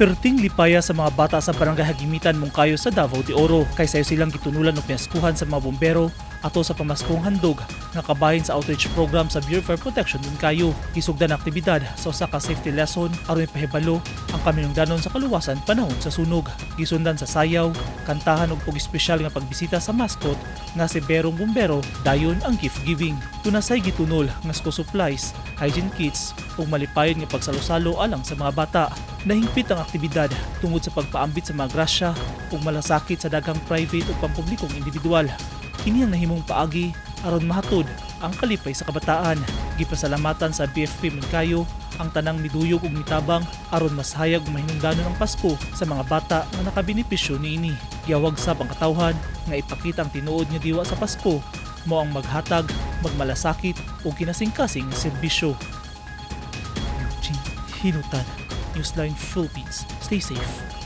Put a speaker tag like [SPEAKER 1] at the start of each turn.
[SPEAKER 1] Perting lipaya sa mga bata sa barangay Hagimitan, Monkayo sa Davao De Oro kay sayo silang gitunulan og Pinaskohan sa mga bombero ato sa PAMASKONG handog nga kabahin sa outreach program sa Bureau for Protection Monkayo. Isugdan ang aktibidad sa usa ka safety lesson aron ipahibalo ang kaminungdanon sa kaluwasan panahon sa sunog. Gisundan sa sayaw, kantahan ug espesyal nga pagbisita sa mascot nga si Berong Bombero, dayon ang gift giving. Tunasay gitunol nga school supplies, hygiene kits ug malipayon nga pagsalusalo alang sa mga bata. Nahingpit ang aktibidad tungod sa pagpaambit sa mga grasya ug malasakit sa daghang private ug pampublikong individual. Kini ang nahimong paagi aron mahatod ang kalipay sa kabataan. Gipasalamatan sa BFP-MONKAYO ang tanang miduyog ug mitabang aron mas hayag ug mahinungdanon ang Pasko sa mga bata nga nakabenepisyo niini. Giawag sa pangkatawhan nga ipakita ang tinuod nga diwa sa Pasko mao ang maghatag, magmalasakit ug kinasingkasing serbisyo. Eugene Hinutan, Newsline Philippines. Stay safe.